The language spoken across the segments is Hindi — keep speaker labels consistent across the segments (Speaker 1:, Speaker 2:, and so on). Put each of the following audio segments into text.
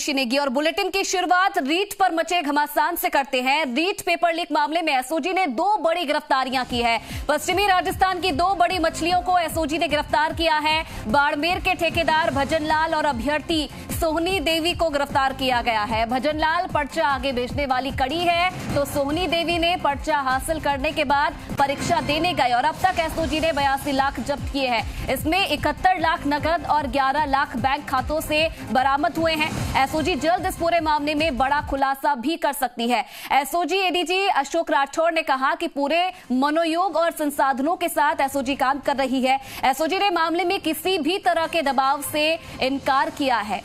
Speaker 1: छिनेगी। और बुलेटिन की शुरुआत रीट पर मचे घमासान से करते हैं। रीट पेपर लीक मामले में एसओजी ने 2 बड़ी गिरफ्तारियां की है। पश्चिमी राजस्थान की 2 बड़ी मछलियों को एसओजी ने गिरफ्तार किया है। बाड़मेर के ठेकेदार भजनलाल और अभ्यर्थी सोहनी देवी को गिरफ्तार किया गया है। भजनलाल पर्चा आगे भेजने वाली कड़ी है, तो सोहनी देवी ने पर्चा हासिल करने के बाद परीक्षा देने गए और अब तक एसओजी ने 82 लाख जब्त किए हैं। इसमें 71 लाख नकद और 11 लाख बैंक खातों से बरामद हुए हैं। एसओजी जल्द इस पूरे मामले में बड़ा खुलासा भी कर सकती है। एसओजी एडीजी अशोक राठौड़ ने कहा कि पूरे मनोयोग और संसाधनों के साथ एसओजी काम कर रही है। एसओजी ने मामले में किसी भी तरह के दबाव से इनकार किया है।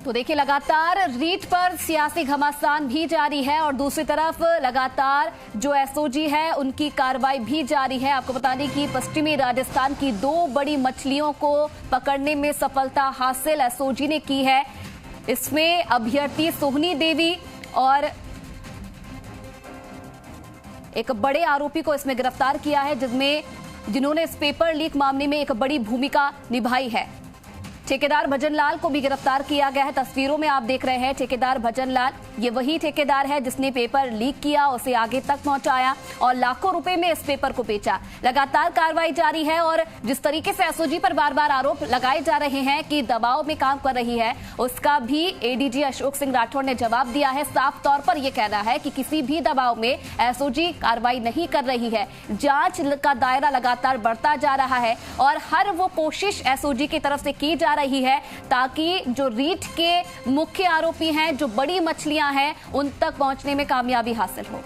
Speaker 1: तो देखिए, लगातार रीट पर सियासी घमासान भी जारी है और दूसरी तरफ लगातार जो एसओजी है उनकी कार्रवाई भी जारी है। आपको बता दें कि पश्चिमी राजस्थान की 2 बड़ी मछलियों को पकड़ने में सफलता हासिल एसओजी ने की है। इसमें अभ्यर्थी सोहनी देवी और एक बड़े आरोपी को इसमें गिरफ्तार किया है, जिन्होंने इस पेपर लीक मामले में एक बड़ी भूमिका निभाई है। ठेकेदार भजनलाल को भी गिरफ्तार किया गया है। तस्वीरों में आप देख रहे हैं ठेकेदार भजनलाल, ये वही ठेकेदार है जिसने पेपर लीक किया, उसे आगे तक पहुंचाया और लाखों रुपए में इस पेपर को बेचा। लगातार कार्रवाई जारी है और जिस तरीके से एसओजी पर बार बार आरोप लगाए जा रहे हैं कि दबाव में काम कर रही है, उसका भी एडीजी अशोक सिंह राठौड़ ने जवाब दिया है। साफ तौर पर यह कहना है कि किसी भी दबाव में एसओजी कार्रवाई नहीं कर रही है। जांच का दायरा लगातार बढ़ता जा रहा है और हर वो कोशिश एसओजी की तरफ से की जा रही है ताकि जो रीट के मुख्य आरोपी हैं, जो बड़ी मछलियां हैं, उन तक पहुंचने में कामयाबी हासिल हो।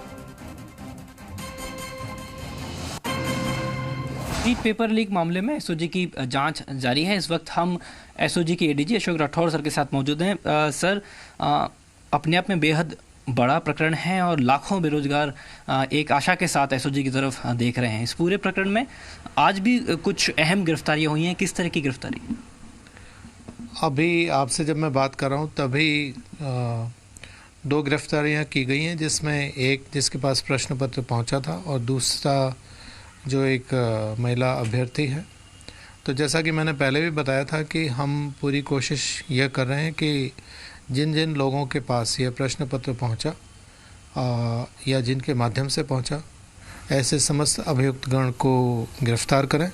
Speaker 2: रीट पेपर लीक मामले में एसओजी की जांच जारी है। इस वक्त हम एसओजी के एडीजी अशोक राठौड़ सर के साथ मौजूद हैं। सर, अपने आप में बेहद बड़ा प्रकरण है और लाखों बेरोजगार एक आशा के साथ एसओजी की तरफ देख रहे हैं। इस पूरे प्रकरण में आज भी कुछ अहम गिरफ्तारियां हुई हैं। किस तरह की गिरफ्तारी?
Speaker 3: अभी आपसे जब मैं बात कर रहा हूँ तभी 2 गिरफ्तारियाँ की गई हैं, जिसमें एक जिसके पास प्रश्न पत्र पहुँचा था और दूसरा जो एक महिला अभ्यर्थी है। तो जैसा कि मैंने पहले भी बताया था कि हम पूरी कोशिश यह कर रहे हैं कि जिन जिन लोगों के पास यह प्रश्न पत्र पहुँचा या जिनके माध्यम से पहुँचा, ऐसे समस्त अभियुक्तगण को गिरफ्तार करें।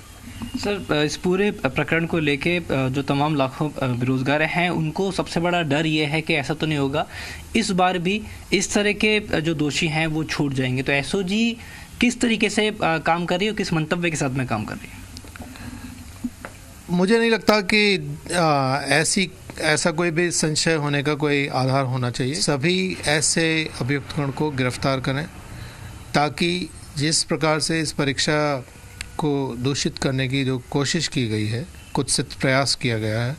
Speaker 2: सर, इस पूरे प्रकरण को लेके जो तमाम लाखों बेरोजगार हैं, उनको सबसे बड़ा डर ये है कि ऐसा तो नहीं होगा इस बार भी इस तरह के जो दोषी हैं वो छूट जाएंगे। तो एसओजी किस तरीके से काम कर रही है और किस मंतव्य के साथ में काम कर रही है?
Speaker 3: मुझे नहीं लगता कि ऐसा कोई भी संशय होने का कोई आधार होना चाहिए। सभी ऐसे अभियुक्तगण को गिरफ्तार करें ताकि जिस प्रकार से इस परीक्षा को दूषित करने की जो कोशिश की गई है, कुत्सित प्रयास किया गया है,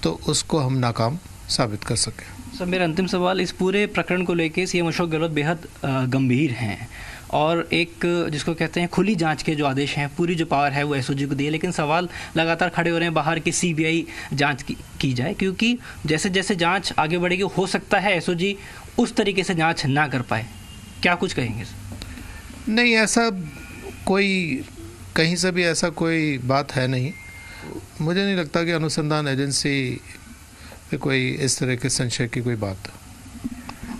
Speaker 3: तो उसको हम नाकाम साबित कर सकें।
Speaker 2: सर, मेरा अंतिम सवाल, इस पूरे प्रकरण को लेके सीएम अशोक गहलोत बेहद गंभीर हैं और एक जिसको कहते हैं खुली जांच के जो आदेश हैं, पूरी जो पावर है वो एसओजी को दी है, लेकिन सवाल लगातार खड़े हो रहे हैं बाहर की सीबीआई जांच की जाए, क्योंकि जैसे जैसे जांच आगे बढ़ेगी हो सकता है एसओजी उस तरीके से जांच ना कर पाए। क्या कुछ कहेंगे?
Speaker 3: नहीं, ऐसा कोई कहीं से भी ऐसा कोई बात है नहीं। मुझे नहीं लगता कि अनुसंधान एजेंसी पे कोई इस तरह के संशय की कोई बात है।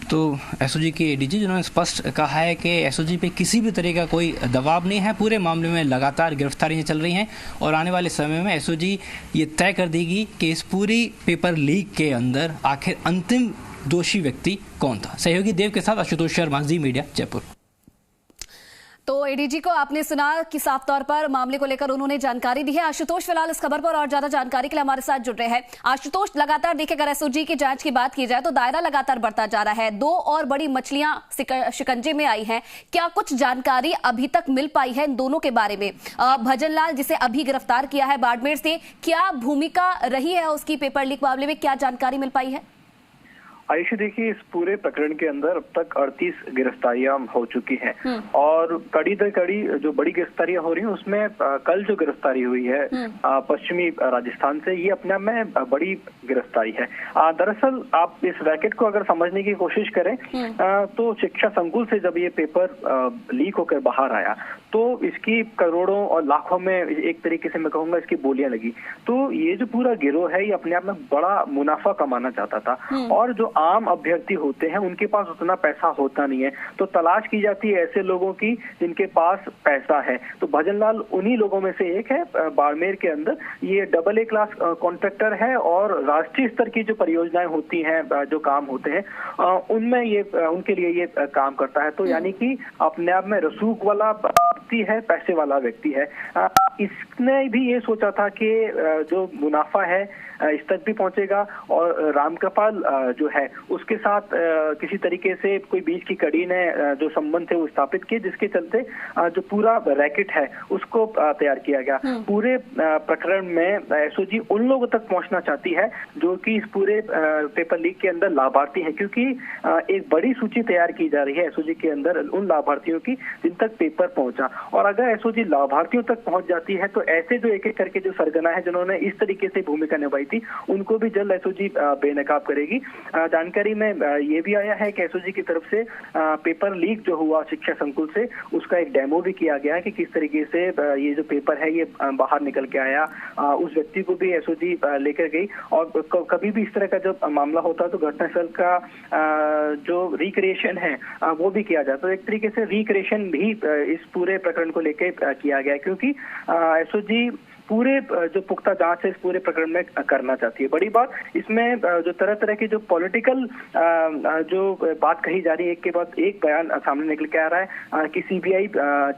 Speaker 2: तो एसओजी के एडीजी जिन्होंने स्पष्ट कहा है कि एसओजी पे किसी भी तरह का कोई दबाव नहीं है, पूरे मामले में लगातार गिरफ्तारियां चल रही हैं और आने वाले समय में एसओजी ये तय कर देगी कि इस पूरी पेपर लीक के अंदर आखिर अंतिम दोषी व्यक्ति कौन था। सहयोगी देव के साथ आशुतोष शर्मा, जी मीडिया, जयपुर।
Speaker 1: तो एडीजी को आपने सुना कि साफ तौर पर मामले को लेकर उन्होंने जानकारी दी है। आशुतोष फिलहाल इस खबर पर और ज्यादा जानकारी के लिए हमारे साथ जुड़ रहे हैं। आशुतोष, लगातार देखिए, अगर एसओजी की जांच की बात की जाए तो दायरा लगातार बढ़ता जा रहा है। 2 और बड़ी मछलियां शिकंजे में आई हैं। क्या कुछ जानकारी अभी तक मिल पाई है इन दोनों के बारे में? भजनलाल, जिसे अभी गिरफ्तार किया है बाड़मेर से, क्या भूमिका रही है उसकी पेपर लीक मामले में, क्या जानकारी मिल पाई है?
Speaker 4: आयुषी, देखिए, इस पूरे प्रकरण के अंदर अब तक 38 गिरफ्तारियां हो चुकी हैं और कड़ी दर कड़ी जो बड़ी गिरफ्तारियां हो रही हैं उसमें कल जो गिरफ्तारी हुई है पश्चिमी राजस्थान से, ये अपने आप में बड़ी गिरफ्तारी है। दरअसल आप इस रैकेट को अगर समझने की कोशिश करें तो शिक्षा संकुल से जब ये पेपर लीक होकर बाहर आया तो इसकी करोड़ों और लाखों में एक तरीके से मैं कहूंगा इसकी बोलियां लगी। तो ये जो पूरा गिरोह है ये अपने आप में बड़ा मुनाफा कमाना चाहता था और जो आम अभ्यर्थी होते हैं उनके पास उतना पैसा होता नहीं है, तो तलाश की जाती है ऐसे लोगों की जिनके पास पैसा है। तो भजनलाल उन्हीं लोगों में से एक है। बाड़मेर के अंदर ये AA क्लास कॉन्ट्रैक्टर है और राष्ट्रीय स्तर की जो परियोजनाएं होती हैं, जो काम होते हैं, उनमें ये उनके लिए ये काम करता है। तो यानी कि अपने आप में रसूख वाला व्यक्ति है, पैसे वाला व्यक्ति है। इसने भी ये सोचा था कि जो मुनाफा है इस तक भी पहुंचेगा और रामकृपाल जो है उसके साथ किसी तरीके से कोई बीच की कड़ी ने जो संबंध थे वो स्थापित किए, जिसके चलते जो पूरा रैकेट है उसको तैयार किया गया। पूरे प्रकरण में एसओजी उन लोगों तक पहुंचना चाहती है जो कि इस पूरे पेपर लीक के अंदर लाभार्थी हैं, क्योंकि एक बड़ी सूची तैयार की जा रही है एसओजी के अंदर उन लाभार्थियों की जिन तक पेपर पहुंचा। और अगर एसओजी लाभार्थियों तक पहुंच जाती है तो ऐसे जो एक एक करके जो सरगना है जिन्होंने इस तरीके से भूमिका निभाई थी उनको भी जल्द एसओजी बेनकाब करेगी। जानकारी में ये भी आया है कि एसओजी की तरफ से पेपर लीक जो हुआ शिक्षा संकुल से उसका एक डेमो भी किया गया है कि किस तरीके से ये जो पेपर है ये बाहर निकल के आया। उस व्यक्ति को भी एसओजी लेकर गई और कभी भी इस तरह का जब मामला होता है तो घटनास्थल का जो रिक्रिएशन है वो भी किया जाता है। तो एक तरीके से रिक्रिएशन भी इस पूरे प्रकरण को लेकर किया गया है, क्योंकि एसओजी पूरे जो पुख्ता जांच है इस पूरे प्रकरण में करना चाहती है। बड़ी बात इसमें जो तरह तरह की जो पॉलिटिकल जो बात कही जा रही है, एक के बाद एक बयान सामने निकल के आ रहा है कि सीबीआई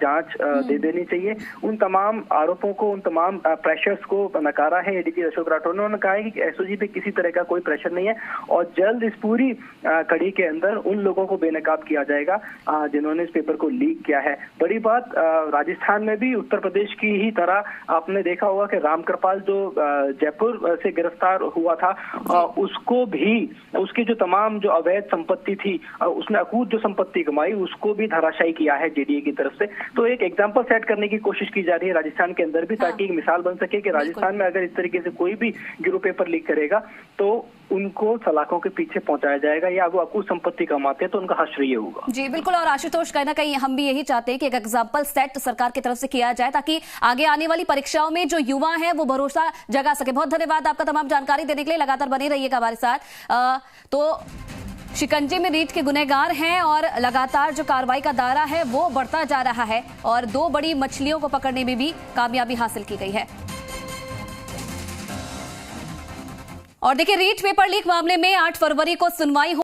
Speaker 4: जांच दे देनी चाहिए। उन तमाम आरोपों को, उन तमाम प्रेशर्स को नकारा है एडीजी अशोक राठौर ने। उन्होंने कहा है कि एसओजी पे किसी तरह का कोई प्रेशर नहीं है और जल्द इस पूरी कड़ी के अंदर उन लोगों को बेनकाब किया जाएगा जिन्होंने इस पेपर को लीक किया है। बड़ी बात राजस्थान में भी उत्तर प्रदेश की ही तरह आपने देखा हुआ कि रामकृपाल जो जयपुर से गिरफ्तार हुआ था उसको भी उसकी जो तमाम जो अवैध संपत्ति थी उसने अकूत जो संपत्ति कमाई उसको भी धराशायी किया है जेडीए की तरफ से। तो एक एग्जांपल सेट करने की कोशिश की जा रही है राजस्थान के अंदर भी, ताकि एक मिसाल बन सके कि राजस्थान में अगर इस तरीके से कोई भी गिरोह पेपर लीक करेगा तो उनको सलाखों के पीछे पहुंचाया जाएगा, या वो अकूत संपत्ति कमाते हैं तो उनका हश्र होगा।
Speaker 1: जी बिल्कुल, और आशुतोष कहीं ना कहीं हम भी यही चाहते हैं कि एक एग्जाम्पल सेट सरकार की तरफ से किया जाए ताकि आगे आने वाली परीक्षाओं में जो युवा हैं वो भरोसा जगा सके। बहुत धन्यवाद आपका तमाम जानकारी देने के लिए, लगातार बने रहिएगा हमारे साथ। तो शिकंजे में रीट के गुनहगार हैं और लगातार जो कार्रवाई का दायरा है वो बढ़ता जा रहा है और 2 बड़ी मछलियों को पकड़ने में भी कामयाबी हासिल की गई है। और देखिए, रीट पेपर लीक मामले में 8 फरवरी को सुनवाई